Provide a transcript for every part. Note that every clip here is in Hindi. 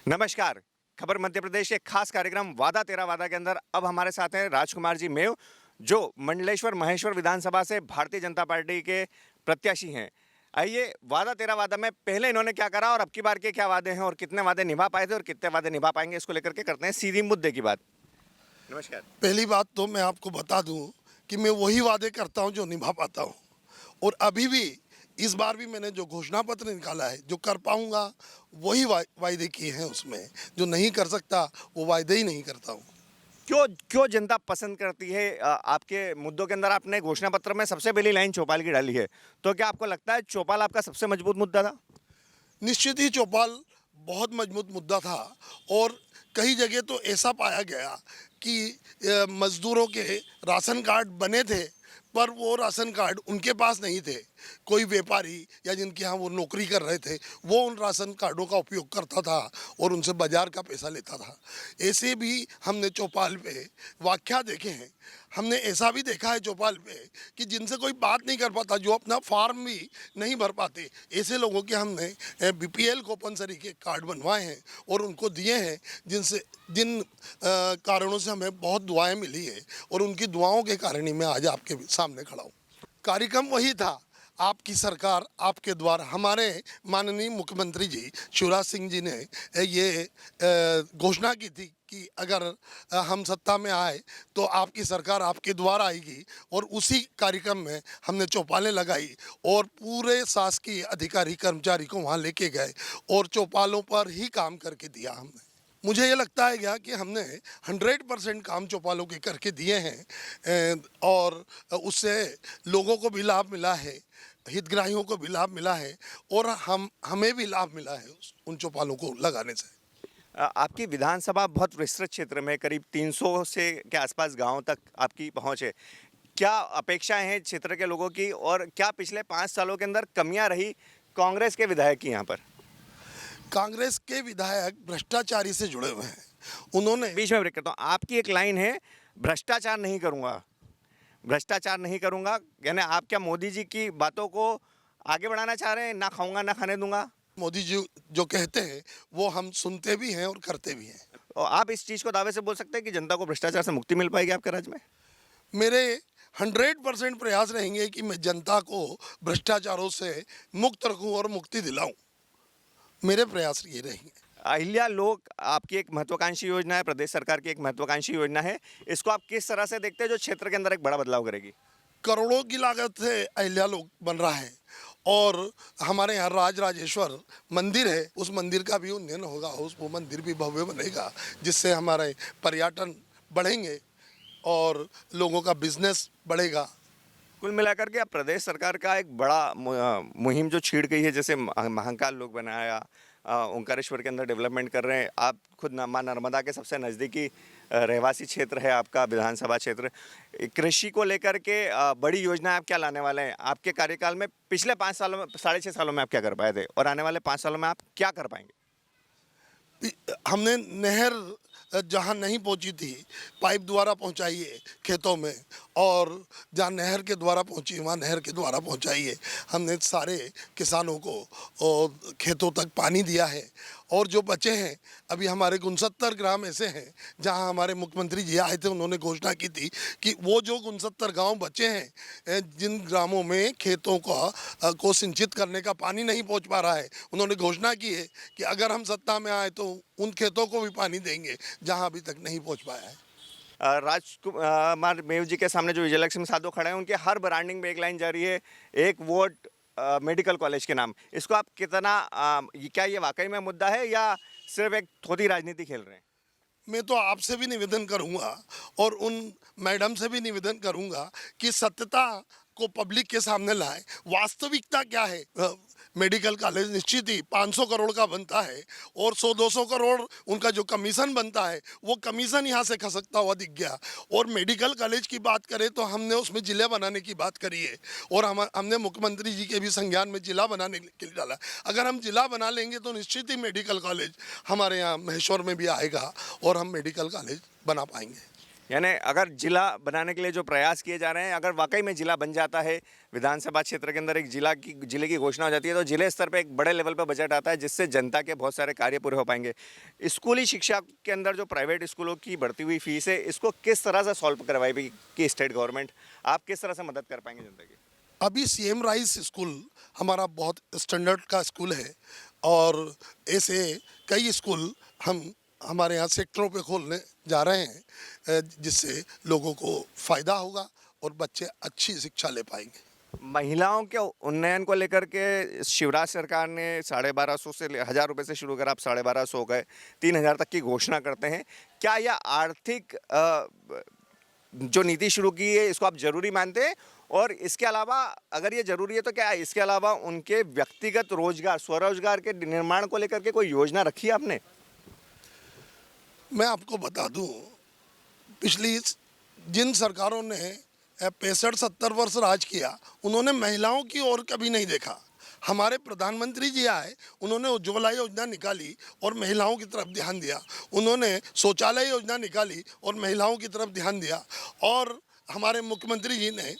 नमस्कार। खबर मध्य प्रदेश के खास कार्यक्रम वादा तेरा वादा के अंदर अब हमारे साथ हैं राजकुमार जी मेव, जो मंडलेश्वर महेश्वर विधानसभा से भारतीय जनता पार्टी के प्रत्याशी हैं। आइए, वादा तेरा वादा में पहले इन्होंने क्या करा और अब की बार के क्या वादे हैं और कितने वादे निभा पाए थे और कितने वादे निभा पाएंगे, इसको लेकर के करते हैं सीधी मुद्दे की बात। नमस्कार। पहली बात तो मैं आपको बता दूं कि मैं वही वादे करता हूं जो निभा पाता हूं, और अभी भी इस बार भी मैंने जो घोषणा पत्र निकाला है, जो कर पाऊंगा वही वायदे किए हैं। उसमें जो नहीं कर सकता वो वायदे ही नहीं करता हूं। क्यों क्यों जनता पसंद करती है आपके मुद्दों के अंदर? आपने घोषणा पत्र में सबसे पहली लाइन चौपाल की डाली है, तो क्या आपको लगता है चौपाल आपका सबसे मजबूत मुद्दा था? निश्चित ही चौपाल बहुत मजबूत मुद्दा था, और कई जगह तो ऐसा पाया गया कि मजदूरों के राशन कार्ड बने थे, पर वो राशन कार्ड उनके पास नहीं थे। कोई व्यापारी या जिनके यहाँ वो नौकरी कर रहे थे, वो उन राशन कार्डों का उपयोग करता था और उनसे बाजार का पैसा लेता था। ऐसे भी हमने चौपाल पे वाक़या देखे हैं। हमने ऐसा भी देखा है चौपाल पे कि जिनसे कोई बात नहीं कर पाता, जो अपना फॉर्म भी नहीं भर पाते, ऐसे लोगों के हमने बीपीएल कंपल्सरी के कार्ड बनवाए हैं और उनको दिए हैं, जिन कारणों से हमें बहुत दुआएं मिली है, और उनकी दुआओं के कारण ही मैं आज आपके सामने खड़ा हूँ। कार्यक्रम वही था, आपकी सरकार आपके द्वार। हमारे माननीय मुख्यमंत्री जी शिवराज सिंह जी ने ये घोषणा की थी कि अगर हम सत्ता में आए तो आपकी सरकार आपके द्वार आएगी, और उसी कार्यक्रम में हमने चौपालें लगाई और पूरे शासकीय अधिकारी कर्मचारी को वहाँ लेके गए और चौपालों पर ही काम करके दिया हमने। मुझे ये लगता है क्या कि हमने 100% काम चौपालों के करके दिए हैं, और उससे लोगों को भी लाभ मिला है, हितग्राहियों को भी लाभ मिला है, और हमें भी लाभ मिला है उन चौपालों को लगाने से। आपकी विधानसभा बहुत विस्तृत क्षेत्र में, करीब 300 से के आसपास गांव तक आपकी पहुंच है। क्या अपेक्षाएं हैं क्षेत्र के लोगों की और क्या पिछले 5 सालों के अंदर कमियां रही कांग्रेस के विधायक की यहाँ पर? कांग्रेस के विधायक भ्रष्टाचारी से जुड़े हुए हैं। उन्होंने बीच में ब्रेक करता हूँ। आपकी एक लाइन है, भ्रष्टाचार नहीं करूँगा, भ्रष्टाचार नहीं करूँगा, यानी आप क्या मोदी जी की बातों को आगे बढ़ाना चाह रहे हैं? ना खाऊंगा ना खाने दूंगा। मोदी जी जो कहते हैं वो हम सुनते भी हैं और करते भी हैं। और आप इस चीज़ को दावे से बोल सकते हैं कि जनता को भ्रष्टाचार से मुक्ति मिल पाएगी आपके राज्य में? मेरे 100% प्रयास रहेंगे कि मैं जनता को भ्रष्टाचारों से मुक्त रखूं और मुक्ति दिलाऊं। मेरे प्रयास ये रहेंगे। अहिल्या लोक आपकी एक महत्वाकांक्षी योजना है, प्रदेश सरकार की एक महत्वाकांक्षी योजना है। इसको आप किस तरह से देखते हैं, जो क्षेत्र के अंदर एक बड़ा बदलाव करेगी? करोड़ों की लागत से अहिल्या लोक बन रहा है, और हमारे यहाँ राजराजेश्वर मंदिर है, उस मंदिर का भी उन्नयन होगा, वो मंदिर भी भव्य बनेगा, जिससे हमारे पर्यटन बढ़ेंगे और लोगों का बिजनेस बढ़ेगा। कुल मिलाकर के अब प्रदेश सरकार का एक बड़ा मुहिम जो छिड़ गई है, जैसे महाकाल लोक बनाया, ओंकारेश्वर के अंदर डेवलपमेंट कर रहे हैं। आप खुद माँ नर्मदा के सबसे नज़दीकी रहवासी क्षेत्र है आपका विधानसभा क्षेत्र। कृषि को लेकर के बड़ी योजना आप क्या लाने वाले हैं आपके कार्यकाल में? पिछले 5 सालों में, 6.5 सालों में आप क्या कर पाए थे और आने वाले 5 सालों में आप क्या कर पाएंगे? हमने नहर जहाँ नहीं पहुँची थी, पाइप द्वारा पहुँचाई है खेतों में, और जहाँ नहर के द्वारा पहुँची वहाँ नहर के द्वारा पहुँचाई है। हमने सारे किसानों को और खेतों तक पानी दिया है, और जो बचे हैं अभी हमारे 69 ग्राम ऐसे हैं जहाँ हमारे मुख्यमंत्री जी आए थे, उन्होंने घोषणा की थी कि वो जो 69 गांव बचे हैं, जिन ग्रामों में खेतों को सिंचित करने का पानी नहीं पहुंच पा रहा है, उन्होंने घोषणा की है कि अगर हम सत्ता में आए तो उन खेतों को भी पानी देंगे जहाँ अभी तक नहीं पहुँच पाया है। राजकुमार मेव जी के सामने जो विजयलक्ष्मी साधो खड़े हैं, उनके हर ब्रांडिंग में एक लाइन जारी है, एक वोट मेडिकल कॉलेज के नाम। इसको आप कितना क्या ये वाकई में मुद्दा है या सिर्फ एक थोड़ी राजनीति खेल रहे हैं? मैं तो आपसे भी निवेदन करूंगा और उन मैडम से भी निवेदन करूंगा कि सत्यता को पब्लिक के सामने लाएं। वास्तविकता क्या है? मेडिकल कॉलेज निश्चित ही 500 करोड़ का बनता है, और 100-200 करोड़ उनका जो कमीशन बनता है, वो कमीशन यहाँ से खसकता हुआ दिख गया। और मेडिकल कॉलेज की बात करें तो हमने उसमें ज़िले बनाने की बात करी है, और हमने मुख्यमंत्री जी के भी संज्ञान में ज़िला बनाने के लिए डाला। अगर हम ज़िला बना लेंगे तो निश्चित ही मेडिकल कॉलेज हमारे यहाँ महेश्वर में भी आएगा और हम मेडिकल कॉलेज बना पाएंगे। यानी अगर जिला बनाने के लिए जो प्रयास किए जा रहे हैं, अगर वाकई में जिला बन जाता है, विधानसभा क्षेत्र के अंदर एक जिले की घोषणा हो जाती है, तो जिले स्तर पे एक बड़े लेवल पे बजट आता है, जिससे जनता के बहुत सारे कार्य पूरे हो पाएंगे। स्कूली शिक्षा के अंदर जो प्राइवेट स्कूलों की बढ़ती हुई फीस है, इसको किस तरह से सॉल्व करवाएगी कि स्टेट गवर्नमेंट, आप किस तरह से मदद कर पाएंगे जनता की? अभी सीएम राइस स्कूल हमारा बहुत स्टैंडर्ड का स्कूल है और ऐसे कई स्कूल हम हमारे यहाँ सेक्टरों पे खोलने जा रहे हैं, जिससे लोगों को फ़ायदा होगा और बच्चे अच्छी शिक्षा ले पाएंगे। महिलाओं के उन्नयन को लेकर के शिवराज सरकार ने 1250 से 1000 रुपये से शुरू कर आप 1250 हो गए, 3000 तक की घोषणा करते हैं। क्या यह आर्थिक जो नीति शुरू की है, इसको आप जरूरी मानते हैं? और इसके अलावा अगर ये जरूरी है, तो क्या इसके अलावा उनके व्यक्तिगत रोजगार, स्वरोजगार के निर्माण को लेकर के कोई योजना रखी है आपने? मैं आपको बता दूं, पिछली जिन सरकारों ने 65-70 वर्ष राज किया, उन्होंने महिलाओं की ओर कभी नहीं देखा। हमारे प्रधानमंत्री जी आए, उन्होंने उज्ज्वला योजना निकाली और महिलाओं की तरफ ध्यान दिया। उन्होंने शौचालय योजना निकाली और महिलाओं की तरफ ध्यान दिया। और हमारे मुख्यमंत्री जी ने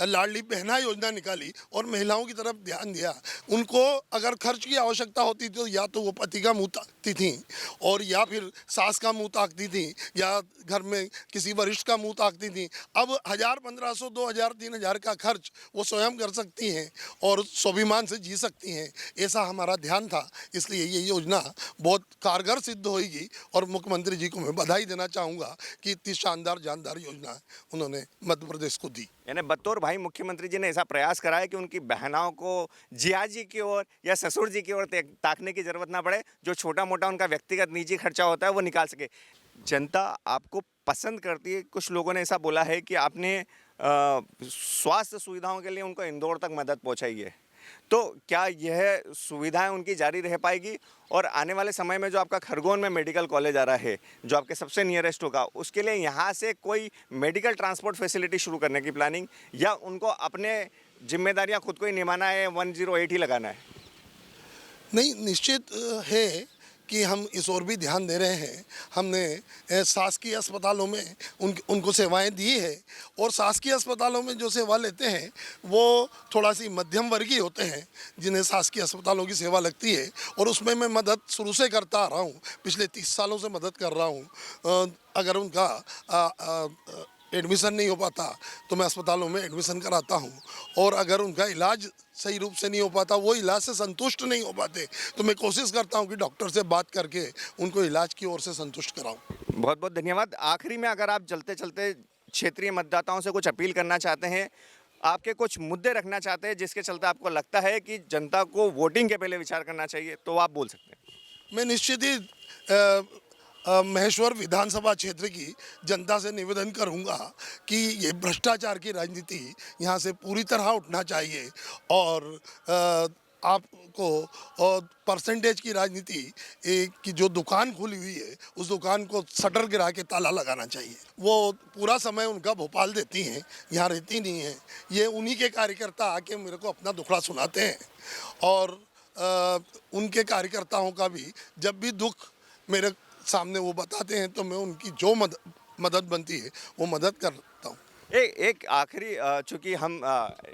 लाडली बहना योजना निकाली और महिलाओं की तरफ ध्यान दिया। उनको अगर खर्च की आवश्यकता होती तो या तो वो पति का मुंह ताकती थी, और या फिर सास का मुंह ताकती थी, या घर में किसी वरिष्ठ का मुंह ताकती थी। अब 1000, 1500, 2000, 3000 का खर्च वो स्वयं कर सकती हैं और स्वाभिमान से जी सकती हैं। ऐसा हमारा ध्यान था, इसलिए ये योजना बहुत कारगर सिद्ध होगी और मुख्यमंत्री जी को मैं बधाई देना चाहूँगा कि इतनी शानदार जानदार योजना उन्होंने मध्य प्रदेश को दी। यानी बतौर भाई मुख्यमंत्री जी ने ऐसा प्रयास करा है कि उनकी बहनों को जिया जी की ओर या ससुर जी की ओर ताकने की जरूरत ना पड़े, जो छोटा मोटा उनका व्यक्तिगत निजी खर्चा होता है वो निकाल सके। जनता आपको पसंद करती है। कुछ लोगों ने ऐसा बोला है कि आपने स्वास्थ्य सुविधाओं के लिए उनको इंदौर तक मदद पहुंचाई है, तो क्या यह सुविधाएं उनकी जारी रह पाएगी? और आने वाले समय में जो आपका खरगोन में मेडिकल कॉलेज आ रहा है, जो आपके सबसे नियरेस्ट होगा, उसके लिए यहाँ से कोई मेडिकल ट्रांसपोर्ट फैसिलिटी शुरू करने की प्लानिंग, या उनको अपने जिम्मेदारियाँ खुद को ही निभाना है, 108 ही लगाना है? नहीं, निश्चित है कि हम इस ओर भी ध्यान दे रहे हैं। हमने शासकीय अस्पतालों में उनको सेवाएं दी है, और शासकीय अस्पतालों में जो सेवा लेते हैं वो थोड़ा सी मध्यम वर्गीय होते हैं, जिन्हें शासकीय अस्पतालों की सेवा लगती है, और उसमें मैं मदद शुरू से करता आ रहा हूँ। पिछले 30 सालों से मदद कर रहा हूँ। अगर उनका एडमिशन नहीं हो पाता तो मैं अस्पतालों में एडमिशन कराता हूँ, और अगर उनका इलाज सही रूप से नहीं हो पाता, वो इलाज से संतुष्ट नहीं हो पाते, तो मैं कोशिश करता हूँ कि डॉक्टर से बात करके उनको इलाज की ओर से संतुष्ट कराऊँ। बहुत बहुत धन्यवाद। आखिरी में अगर आप चलते चलते क्षेत्रीय मतदाताओं से कुछ अपील करना चाहते हैं, आपके कुछ मुद्दे रखना चाहते हैं जिसके चलते आपको लगता है कि जनता को वोटिंग के पहले विचार करना चाहिए, तो आप बोल सकते हैं। मैं निश्चित ही महेश्वर विधानसभा क्षेत्र की जनता से निवेदन करूंगा कि ये भ्रष्टाचार की राजनीति यहाँ से पूरी तरह उठना चाहिए, और आपको परसेंटेज की राजनीति की जो दुकान खुली हुई है, उस दुकान को शटर गिरा के ताला लगाना चाहिए। वो पूरा समय उनका भोपाल देती हैं, यहाँ रहती नहीं हैं। ये उन्हीं के कार्यकर्ता आके मेरे को अपना दुखड़ा सुनाते हैं, और उनके कार्यकर्ताओं का भी जब भी दुख मेरे सामने वो बताते हैं, तो मैं उनकी जो मदद बनती है वो मदद करता हूँ। एक आखिरी, चूंकि हम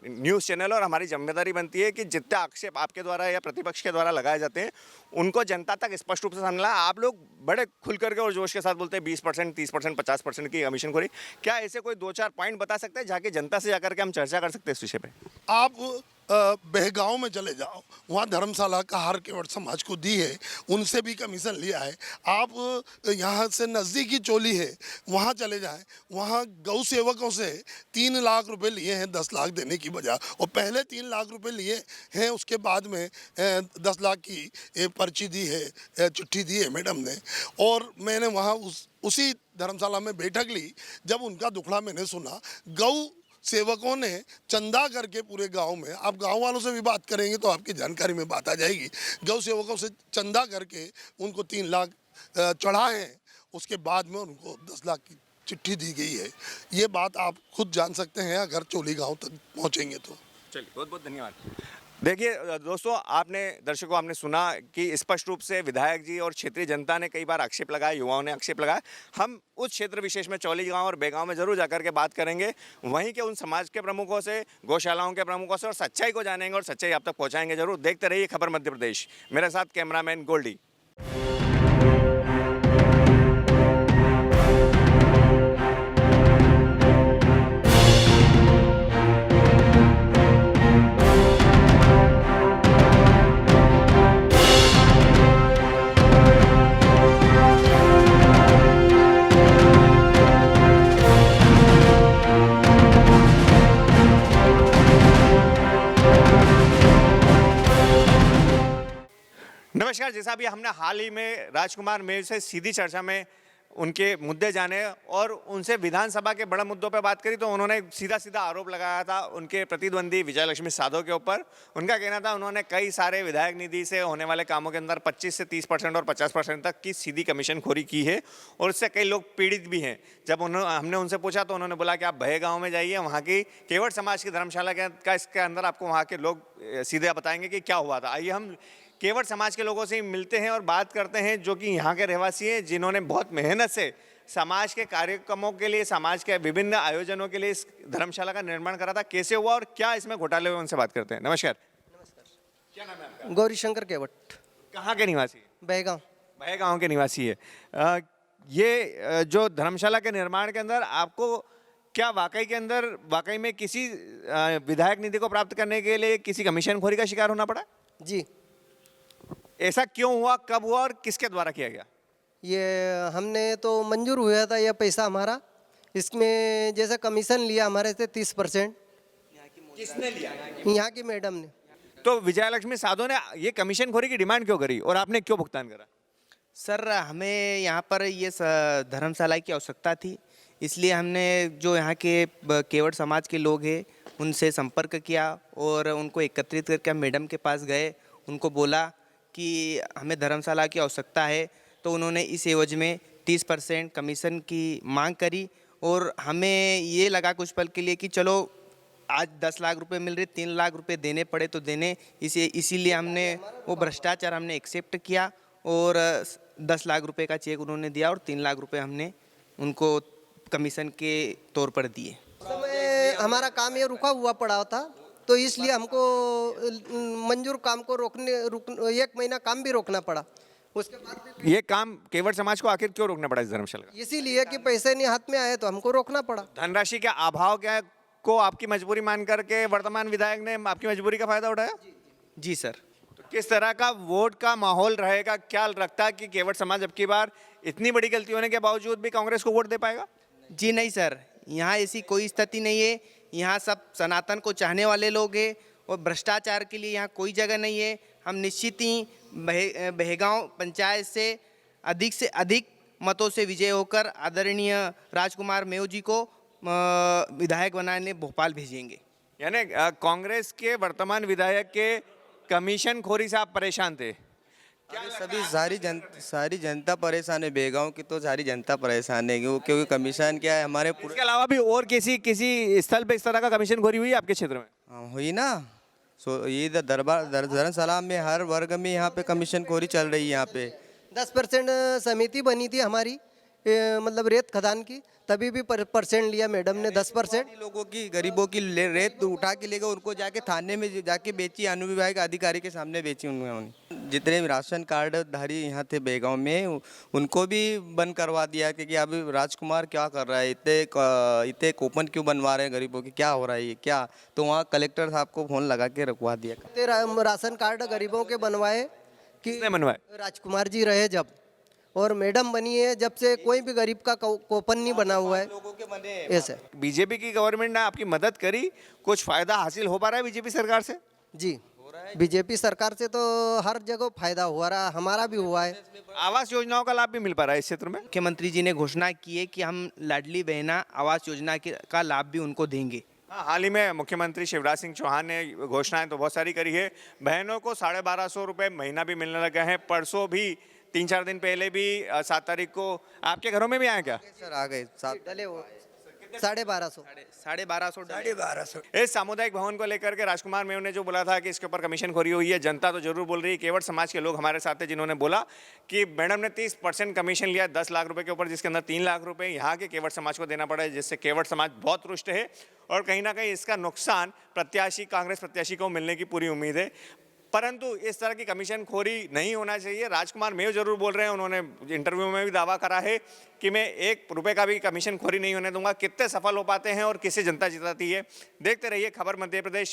न्यूज़ चैनल और हमारी जिम्मेदारी बनती है कि जितने आक्षेप आपके द्वारा या प्रतिपक्ष के द्वारा लगाए जाते हैं उनको जनता तक स्पष्ट रूप से समझना। आप लोग बड़े खुल करके और जोश के साथ बोलते हैं 20%, 30%, 50% की कमीशनखोरी। क्या ऐसे कोई 2-4 पॉइंट बता सकते हैं जाके जनता से जाकर के हम चर्चा कर सकते हैं इस विषय पे? आप बहगांव में चले जाओ, वहाँ धर्मशाला कहार केवट समाज को दी है, उनसे भी कमीशन लिया है। आप यहाँ से नज़दीकी चोली है, वहाँ चले जाएं, वहाँ गौ सेवकों से 3 लाख रुपए लिए हैं 10 लाख देने की बजाय, और पहले 3 लाख रुपए लिए हैं, उसके बाद में 10 लाख की पर्ची दी है, चिट्ठी दी है मैडम ने। और मैंने वहाँ उसी धर्मशाला में बैठक ली, जब उनका दुखड़ा मैंने सुना। गौ सेवकों ने चंदा करके पूरे गांव में, आप गांव वालों से भी बात करेंगे तो आपकी जानकारी में बात आ जाएगी, गौ सेवकों से चंदा करके उनको 3 लाख चढ़ाए हैं, उसके बाद में उनको 10 लाख की चिट्ठी दी गई है। ये बात आप खुद जान सकते हैं अगर चोली गांव तक पहुंचेंगे तो। चलिए, बहुत बहुत धन्यवाद। देखिए दोस्तों, आपने दर्शकों आपने सुना कि स्पष्ट रूप से विधायक जी और क्षेत्रीय जनता ने कई बार आक्षेप लगाया, युवाओं ने आक्षेप लगाया। हम उस क्षेत्र विशेष में चौली गांव और बेगांव में जरूर जाकर के बात करेंगे, वहीं के उन समाज के प्रमुखों से, गौशालाओं के प्रमुखों से, और सच्चाई को जानेंगे और सच्चाई आप तक पहुंचाएंगे जरूर। देखते रहिए खबर मध्य प्रदेश। मेरे साथ कैमरामैन गोल्डी। नमस्कार। जैसा अभी हमने हाल ही में राजकुमार मेयर से सीधी चर्चा में उनके मुद्दे जाने और उनसे विधानसभा के बड़े मुद्दों पर बात करी, तो उन्होंने सीधा सीधा आरोप लगाया था उनके प्रतिद्वंदी विजय लक्ष्मी साधो के ऊपर। उनका कहना था उन्होंने कई सारे विधायक निधि से होने वाले कामों के अंदर 25 से 30% और 50% तक की सीधी कमीशनखोरी की है, और इससे कई लोग पीड़ित भी हैं। जब हमने उनसे पूछा तो उन्होंने बोला कि आप भय गाँव में जाइए, वहाँ की केवट समाज की धर्मशाला का इसके अंदर आपको वहाँ के लोग सीधे बताएंगे कि क्या हुआ था। आइए हम केवट समाज के लोगों से मिलते हैं और बात करते हैं, जो कि यहाँ के रहवासी हैं, जिन्होंने बहुत मेहनत से समाज के कार्यक्रमों के लिए, समाज के विभिन्न आयोजनों के लिए इस धर्मशाला का निर्माण करा था। कैसे हुआ और क्या इसमें घोटाले हुए, उनसे बात करते हैं। नमस्कार। क्या नाम है आपका? गौरी शंकर केवट। कहाँ के निवासी? बेगांव। भय गाँव के निवासी है। जो धर्मशाला के निर्माण के अंदर आपको क्या वाकई में किसी विधायक निधि को प्राप्त करने के लिए किसी कमीशनखोरी का शिकार होना पड़ा? जी, ऐसा क्यों हुआ, कब हुआ और किसके द्वारा किया गया? ये हमने तो मंजूर हुआ था यह पैसा हमारा, इसमें जैसे कमीशन लिया हमारे से 30%। किसने लिया? यहाँ की मैडम ने। तो विजय लक्ष्मी साधो ने ये कमीशनखोरी की डिमांड क्यों करी और आपने क्यों भुगतान करा? सर, हमें यहाँ पर ये धर्मशाला की आवश्यकता थी, इसलिए हमने जो यहाँ के केवट समाज के लोग हैं उनसे संपर्क किया और उनको एकत्रित करके हम मैडम के पास गए। उनको बोला कि हमें धर्मशाला की आवश्यकता है, तो उन्होंने इस एवज में 30% कमीशन की मांग करी। और हमें ये लगा कुछ पल के लिए कि चलो आज 10 लाख रुपए मिल रहे, 3 लाख रुपए देने पड़े तो देने, इसीलिए हमने वो भ्रष्टाचार हमने एक्सेप्ट किया और 10 लाख रुपए का चेक उन्होंने दिया और 3 लाख रुपए हमने उनको कमीशन के तौर पर दिए। उस समय हमारा काम ये रुका हुआ पड़ा था, तो इसलिए हमको मंजूर काम को 1 महीना काम भी रोकना पड़ा। उसके बाद ये काम केवट समाज को आखिर क्यों रोकना पड़ा इस धर्मशाला का? इसीलिए कि पैसे नहीं हाथ में आए तो हमको रोकना पड़ा। धनराशि के अभाव क्या को आपकी मजबूरी मान करके वर्तमान विधायक ने आपकी मजबूरी का फायदा उठाया? जी सर। तो किस तरह का वोट का माहौल रहेगा, क्या लगता है कि केवट समाज अब की बार इतनी बड़ी गलती होने के बावजूद भी कांग्रेस को वोट दे पाएगा? जी नहीं सर, यहाँ ऐसी कोई स्थिति नहीं है। यहाँ सब सनातन को चाहने वाले लोग हैं और भ्रष्टाचार के लिए यहाँ कोई जगह नहीं है। हम निश्चित ही बहेगांव पंचायत से अधिक मतों से विजय होकर आदरणीय राजकुमार मेयो जी को विधायक बनाने भोपाल भेजेंगे। यानी कांग्रेस के वर्तमान विधायक के कमीशनखोरी से आप परेशान थे? सभी सारी जनता परेशान है। बेगांव की तो सारी जनता परेशान है क्योंकि कमीशन क्या है हमारे पूरे। इसके अलावा भी और किसी स्थल पे इस तरह का कमीशनखोरी हुई आपके क्षेत्र में? हाँ, हुई ना। ये धर्मशाला में हर वर्ग में यहाँ पे कमीशनखोरी चल रही है। यहाँ पे 10% समिति बनी थी हमारी, मतलब रेत खदान की, तभी भी परसेंट लिया मैडम ने 10%। लोगों की गरीबों की रेत उठा के ले गए, उनको जाके थाने में जाके बेची, अनुविभाग अधिकारी के सामने बेची उन्होंने। जितने भी राशन कार्ड धारी यहाँ थे बेगांव में उनको भी बंद करवा दिया कि अभी राजकुमार क्या कर रहा है, इतने कूपन क्यों बनवा रहे हैं गरीबों की, क्या हो रहा है ये क्या। तो वहाँ कलेक्टर साहब को फोन लगा के रुकवा दिया। राशन कार्ड गरीबों के बनवाए कि किसने बनवाए? राजकुमार जी रहे जब, और मैडम बनी है जब से कोई भी गरीब का कूपन नहीं बना हुआ है। लोगों के बने ऐसे बीजेपी की गवर्नमेंट ने आपकी मदद करी, कुछ फायदा हासिल हो पा रहा है बीजेपी सरकार से? जी, बीजेपी सरकार से तो हर जगह फायदा हुआ रहा, हमारा भी हुआ है। आवास योजनाओं का लाभ भी मिल पा रहा है इस क्षेत्र में? मुख्यमंत्री जी ने घोषणा की है कि हम लाडली बहना आवास योजना का लाभ भी उनको देंगे। हाँ, हाल ही में मुख्यमंत्री शिवराज सिंह चौहान ने घोषणाएं तो बहुत सारी करी है। बहनों को 1250 रुपये महीना भी मिलने लगे हैं। परसों भी 3-4 दिन पहले भी 7 तारीख को आपके घरों में भी आए क्या? सर आ गए साथ। डले वो 1250। 1250। इस सामुदायिक भवन को लेकर के राजकुमार मेव ने जो बोला था कि इसके ऊपर कमीशनखोरी हुई है, जनता तो जरूर बोल रही है। केवट समाज के लोग हमारे साथ थे जिन्होंने बोला कि मैडम ने 30% कमीशन लिया 10 लाख रुपए के ऊपर, जिसके अंदर 3 लाख रुपए यहाँ के केवट समाज को देना पड़ा है, जिससे केवट समाज बहुत रुष्ट है और कहीं ना कहीं इसका नुकसान प्रत्याशी, कांग्रेस प्रत्याशी को मिलने की पूरी उम्मीद है। परंतु इस तरह की कमीशन खोरी नहीं होना चाहिए। राजकुमार मेव जरूर बोल रहे हैं, उन्होंने इंटरव्यू में भी दावा करा है कि मैं 1 रुपए का भी कमीशन खोरी नहीं होने दूंगा। कितने सफल हो पाते हैं और किसे जनता जिताती है, देखते रहिए खबर मध्य प्रदेश।